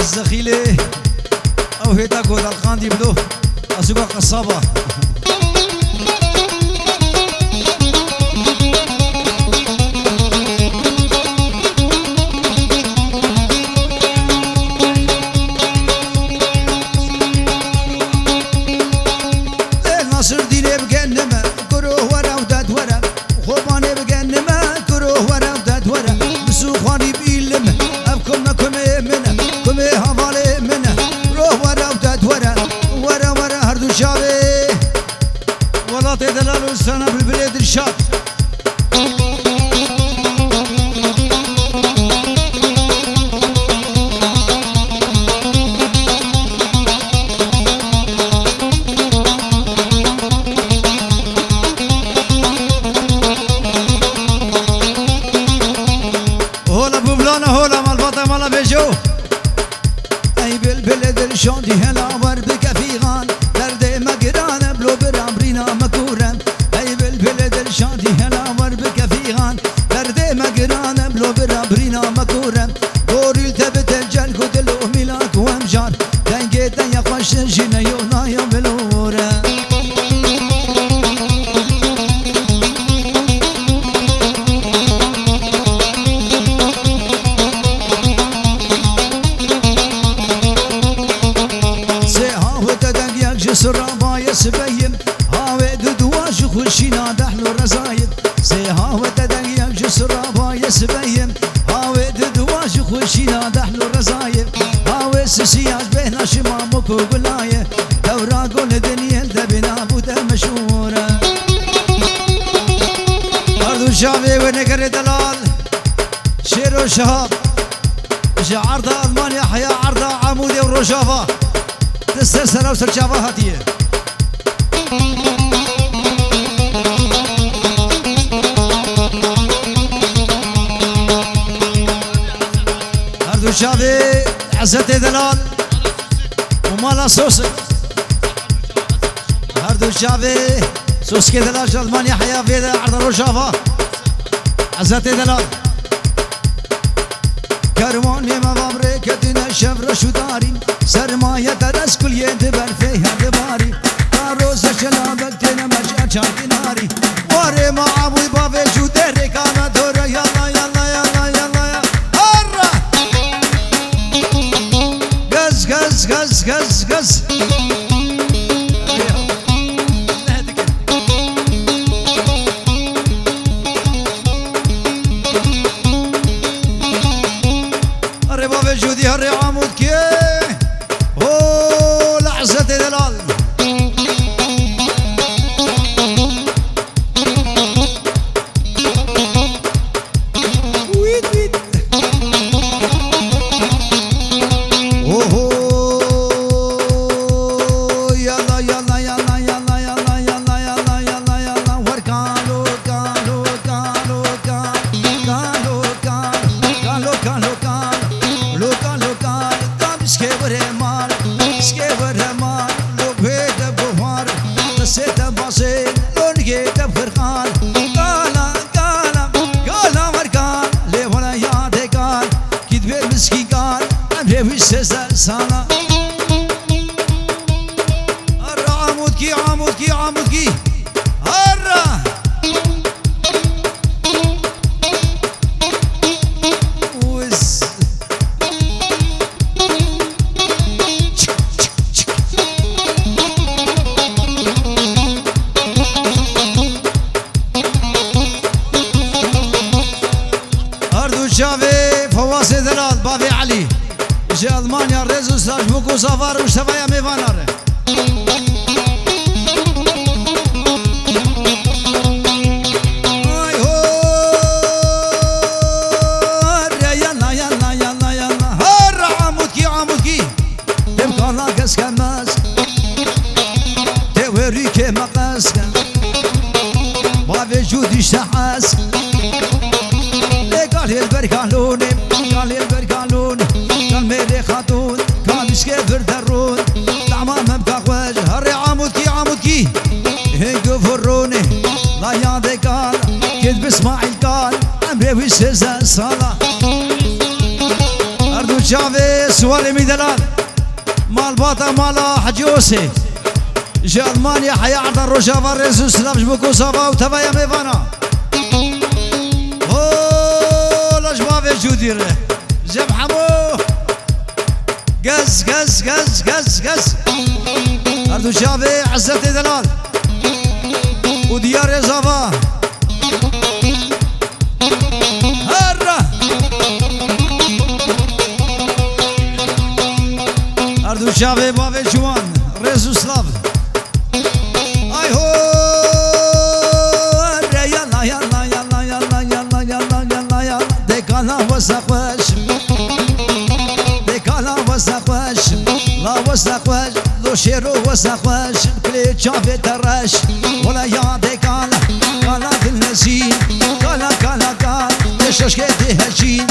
الزخيلة أو هيدا كود القاندي بدو أسوق قصابة ناصر ديني بجنمة كروه ورا وداد ورا خوباني بجنمة كروه ورا وداد ورا بسوخاني بيلم أبكمنا كمي منه كمي هفالي منه روح ورا وداد ورا ورا ورا هردو شابي والله تدلالو السنة بالبلاد الشاب شوندي هلا وربك فيغان دردي مقران بلو برامرينا مكورم اي بالبلد الشوندي هلا وربك فيغان دردي مقران بلو برامرينا مكورم دوري التبت الجل قدلو ميلاك وامجار تنجي تنيا خوش جينا يونا يوم بلورم سرابا يسبيم هاوي دواج خشينا دحلو رزايد سيها وتدق يمشي سرابا يسبيم هاوي دواج خشينا دحلو رزايد هاوي سسياج بينا شمامك وقلايه اوراق الدنيا دبنا بوده مشهوره ارض شافي ونقر دلال شير وشهاب عرض المانيا حيا عرض عمودي ورشافه تسلسل وسرجافة هاتية هردو شافي عزت دلال ومالا سوسك هردو شافي سوسك دلال جلمانيا حيا في عرض الرشافة عزت دلال كرواني ما بامريكا دينا شفر شو داري سرمایه درس کل یه دبر فیها دباری کاروز شلابک تینا مجا چاکناری واره ما عبوی باوی جوده رکانا دوره یالا یالا یالا یالا هرا گز گز گز گز گز سالا هرا عمودكي عمودكي عمودكي هرا وز أردو شافي فواز دلال بابي علي جي ألمانيا ريزو سراج بوكو سافار وشتفايا ميفانار جودي شحاس قال البركالون قال البركالون قال ميري خاتون قال شكيفر درون العمام مبقى وجه هري عمودكي عمودكي هنقو فروني لا يادي قال كذب اسماعيل قال عمري وشيزا صلاة أردو شافي سوالي ميدلال مال باطا مالا حجيوسي جي ألمانيا حيا عرض الرجافة ريزو سلافش بوكو صافا وتبايا ميفانا لجبابي جودير جاب حمو قز قز قز قز قز أردو شافي عزتي دلال وديار صافا هرا أردو شافي بابي جوان ريزو سلاف اي هو يلا يلا يلا يلا يلا يلا يلا يلا ديكالا وسقوش ديكالا وسقوش لا وسقوش لو شيرو وسقوش كلي شافي ترش ولا يا ديكالا كالا في النسيم كالا كالا كالا ليش كده هشين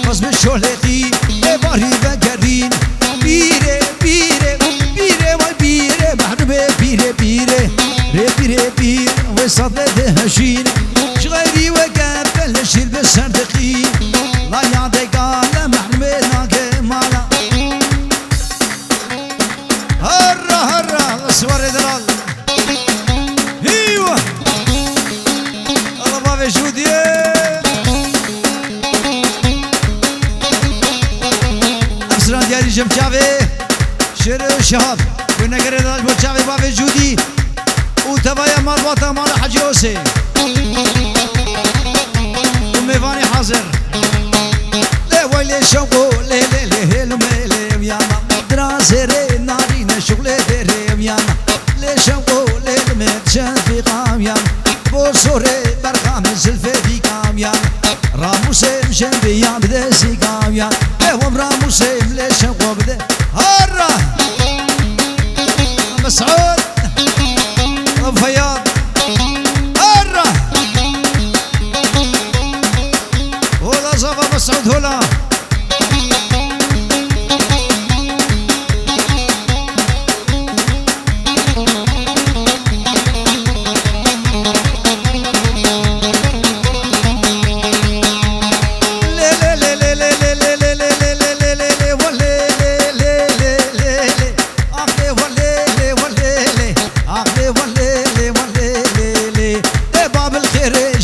بس بشولتي باري بقرين بيري بيري بيري وبيري محروبي بيري بيري بيري بيري وصدق هشين شغيري وقبل الشيل بالصندقي لا يعطي قال محروبي ناقي مالا هرا هرا الصور دلال ايوه الله بابي جودي افسران ديالي جمشافي شير شهاب ونقرر داش بوشافي بابي جودي وتبايا مربوطة مال حجيوسي وميفاني حاضر لي ويلي شوقو لي لي لي لي لي يا دراسي ري نارين شغلي ديريم يا لي شوقو لي المتشن في قام يا بوصوري برقام الزلفي في قام يا راموسي مشن بيام بدسي قام يا ايوه راموسي لي شوقو بدي هرا مسعود فياض هرا ولا صفا مسعود هلا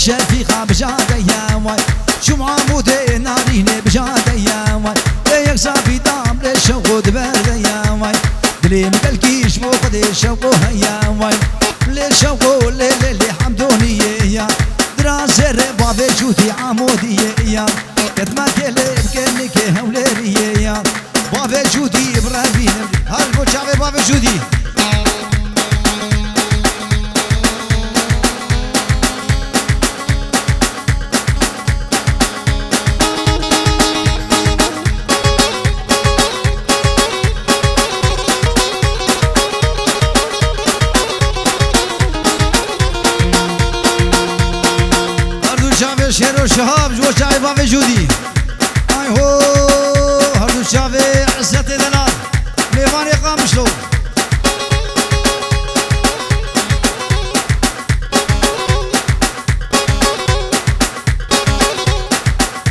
شفيقة بجادة يا واي شو معمودي ناريني بجادة يا واي ليك صافي دام للشوق دبادة يا واي دلي مدلكيش موقدي شوقوها يا واي للشوق للي حمدوني يا دراسة بابي جودي عمودي يا كتما كلي بكنك هوليري يا بابي جودي برابين هالبو شافي بابي جودي شيرو شهاب جو شافي بابي جودي اي هو هردو شافي عزتي دلال ميفاني قامشلو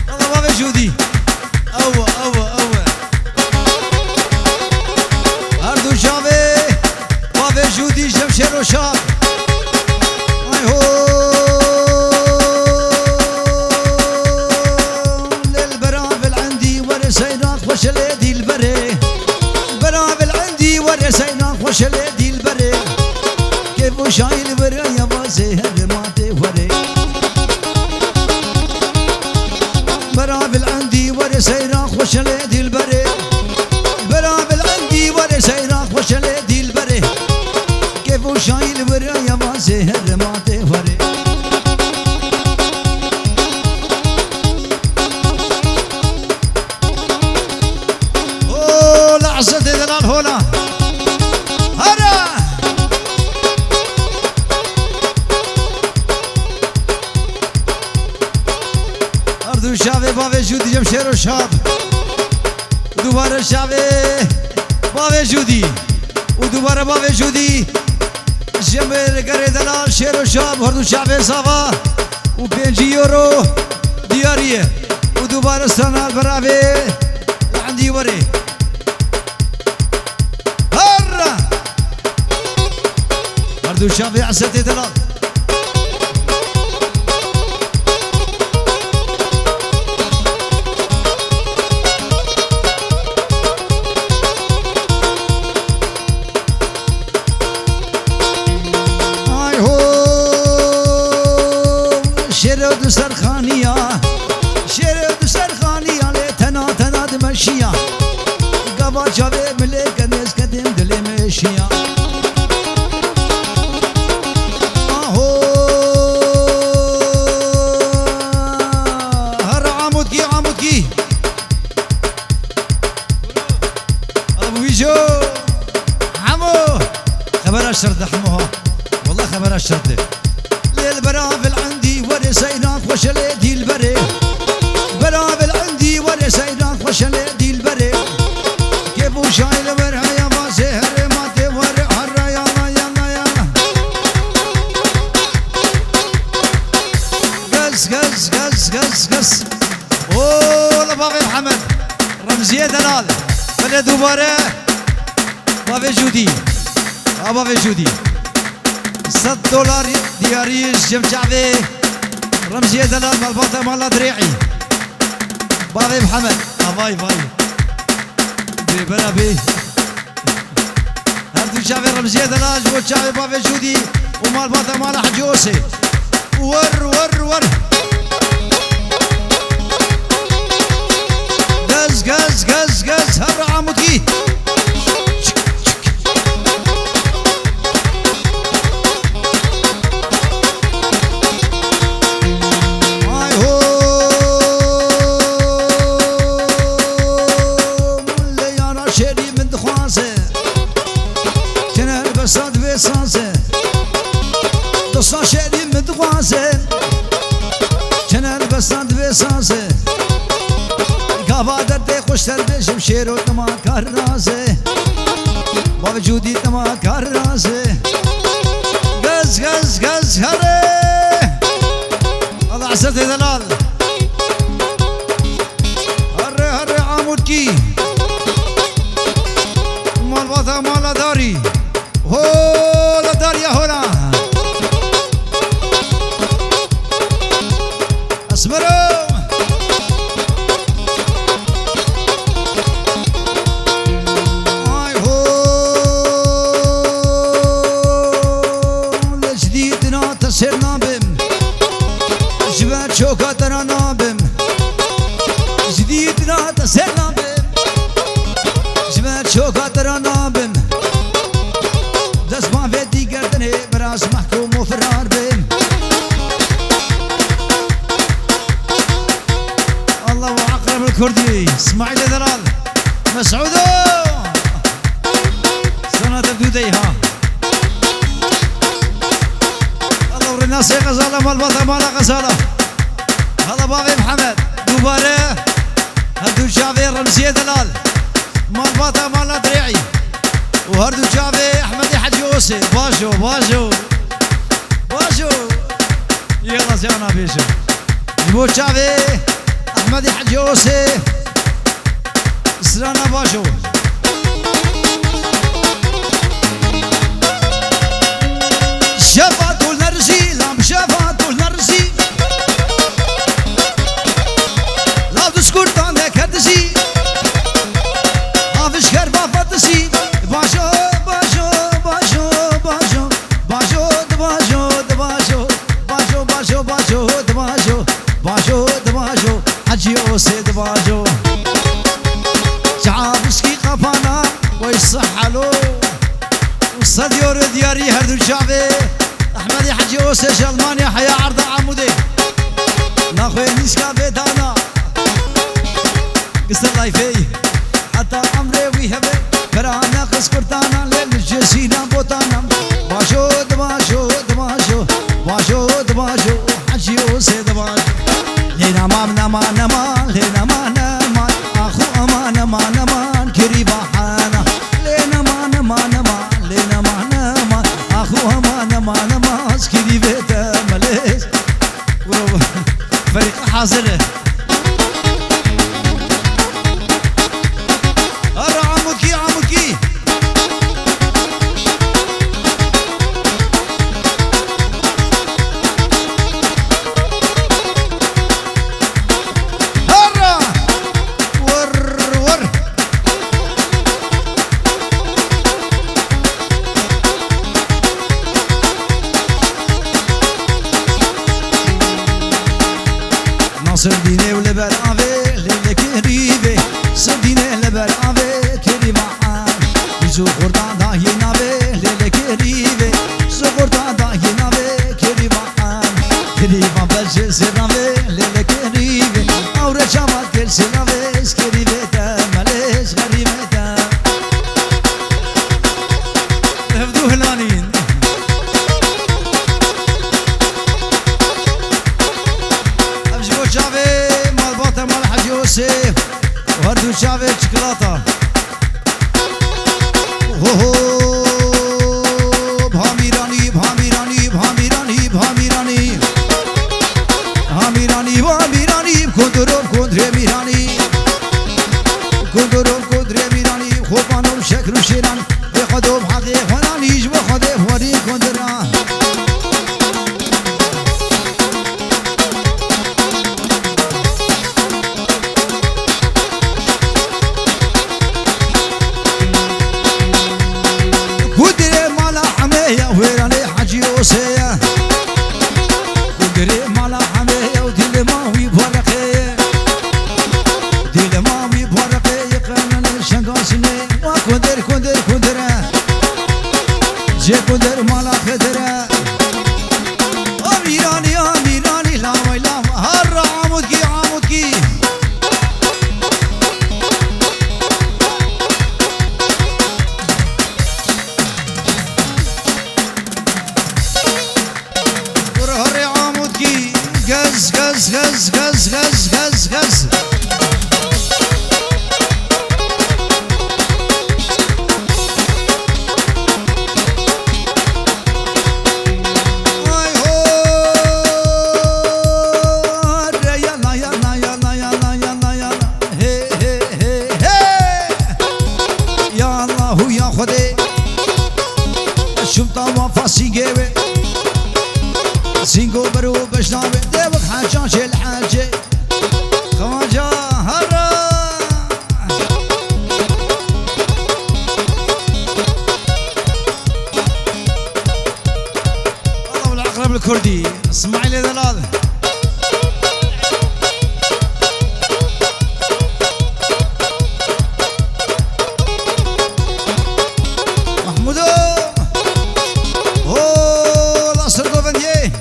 الله بابي جودي اوه اوه اوه خوش لي دلبري برابل عندي وري سيراك خوش لي دلبري كيف شايل ورايا ما زهر ما تفري اوه لحظة دلال هولا هرا اردو شابه بابه جودي جمشير و شاب دوباره شابه بابه جودي و دوباره بابه جودي جمر گره دلال شیر و شاب هر دو شابه صافا و 5 یورو دیاریه و دوباره سنال برابه عندي وري هر هر دو شابه عسته دلال شرد سرخانية شرد سرخانية لتنا تنا دمشية قبا جابي ملك ناس قدم دلي مشية هر عمودكي عمودكي ابو بيجو حمو خبر الشرد حموها والله خبر الشرد للبرافل عندي وري سيدان خوش لي دلبري برافل عندي وري سيدان خوش لي دلبري كيف شايل ورها ما زهر ما توري هر يلا يلا يلا قز قز قز قز قز اوه لبابي محمد رمزية دلال بلا دوباره بابي جودي بابي جودي $100 دياري جم شعبي رمزية دلال مالباطة مالا دريعي بابي محمد باي باي بلا بي هردو شعبي رمزية دلال جوة شعبي بابي جودي ومالباطة مالا حجوسي ور ور ور قز قز قز قز هر عمودكي دوستان شهری من دوازه کنار بستند به سازه گاوا درده خوشتر بشم شیر و تما کار رازه با وجودی تما کار رازه گز گز گز هره الله عزت دلال هره هره عمود کی مال باتا مالا داری هولا داری هولا اسمرو آی هو لجديدنا تسير نابم جبال شوكا ترى نابم جديدنا تسير نابم جبال شوكا ترى نابم دست ما في ديگر دنه براس محكوم وفرار بم الله وعقرب الكردي اسماعيل دلال مسعودو سنة بدوديها الله ورناسي غزالة مالبطة مالا غزالة هذا بابي محمد دوباره هردو شافي رمزية دلال مالبطة مالا دريعي وهردو شافي احمد حج يوسف باشو باشو باشو يلا زيانا بيشو جبو شافي احمد حج يوسف سرانا باشو شفات النرجي لام شفات النرجي لا تسكرتان كردسي هافش كربا فتسي باشو باشو باشو باشو باشو دباشو دباشو باشو باشو باشو دباشو باشو دباشو حجي اوسي دباشو بري هردو شافي احمد حجي اوسش المانيا حيا عرض عمودي ناخوي نسكا بيتانا قصة لايفي حتى عمري ويهبي كرانا قص كرتانا للجسينا بوتانا باشو دباشو دباشو باشو دباشو حجي اوسي دباشو لينا مامنا ما نمان لينا ما نمان اخو امان ما نمان كريبا حانا لينا ما نمان نمان لينا ما نمان اخو امان ما نمان كريبا مليس فريق حاضر هرا عمكي عمكي هرا ور ور ناصر ديني ولبر عافي للي كريبي سديني لبر عافي كريم عام يزو قرطان داهي نافي للي كريبي زو قرطان داهي نافي كريم عام كريم بلش سرافي للي كريبي اورا شامات كل سرافي سكريبي تمليش غريبي تم هفدو هلانين شافي مال باطل مال حج يوسف وهردو شافي شوكولاته هو بهاميراني بهاميراني بهاميراني بهاميراني هاميراني بهاميراني بكندرو بكندري ميراني بكندرو بكندري ميراني خوبانو بشكر وشيران بخدو بحقي خنانيش بخدو بوري كندران ويراني حجي وسيا قدري مالا حمية وديل ماوي بورقية ديل ماوي بورقية قانا الشنقاسني وكندر كندر كندرة جي كندر مالا خدرة أميراني أميراني لا ويلا هرا عمودكي عمودكي غز غز غز غز غز غز غز اي هو يلا يلا يلا يلا يلا يلا هي هي هي هي يا الله يا خدي شفت وفاسي جيبي سينجو برو بشنابي ديوك حاجة شيل حاجة خواجة هرا الله بالعقرب الكردي اسمعي لي ذلال محمودو اوه لاصر دوفنديه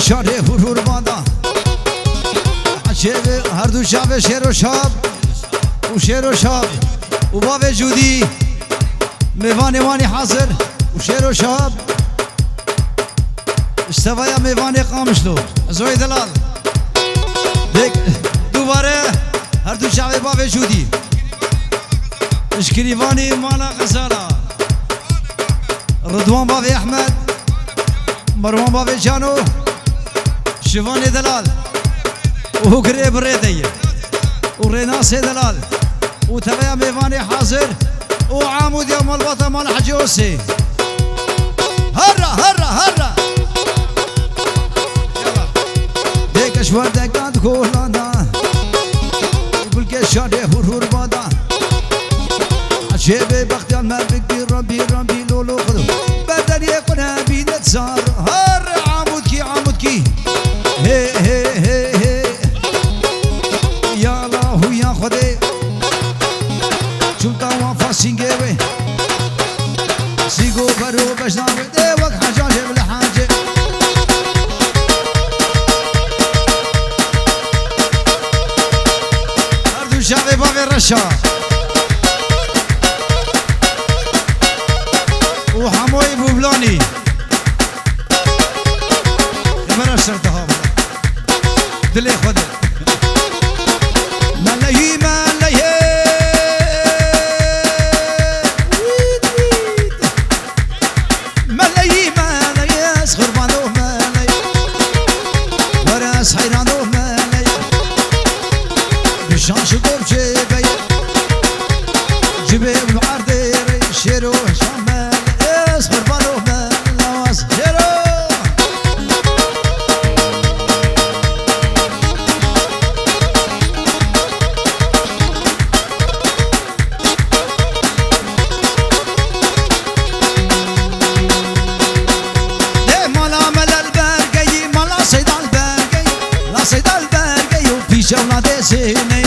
شاره هرور بادا شعر هردو شاب شعر و شاب و شعر و شاب و با وجودی میوان وانی حاضر و شعر و شاب اشتوایا میوان قامشلو زوی دلال دیک دوباره هردو شاب با وجودی اشکریوانی مالا غزالا رضوان بابی احمد مروان بابی جانو شواني دلال وهو قريب ريدي وريناس دلال وتبايا ميفاني حاضر وعامود يوم الوطن مال حجوسي هرا هرا هرا يلا ديك اشوار دقات كولانا يقول كشاري هرور بادا عشيبي بختي المال بكبير ربي ربي لولو خذو بدل يكون بيدت صار رشا وحموي بوبلاني مرة شرطها دلي خد ملاهي ملاهي ملاهي ملاهي خربانو ملاهي وراس حيرانو ملاهي بشان شكوب جيبي جيبي بالعرض شيرو شام ملاهي خربانو ملاهي شيرو شونا سيني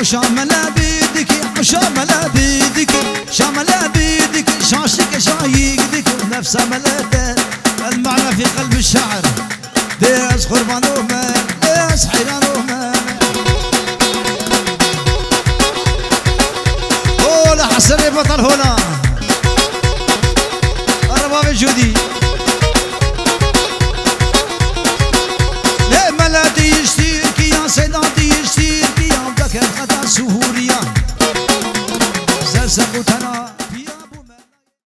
شاملا بيدك شاملا بيدك شاملا بيدك شاشك شايقدك نفس ملادة المعنى في قلب الشعر ديس قربان ومان ديس حيران ومان هولا حسري بطل هنا أرباب جودي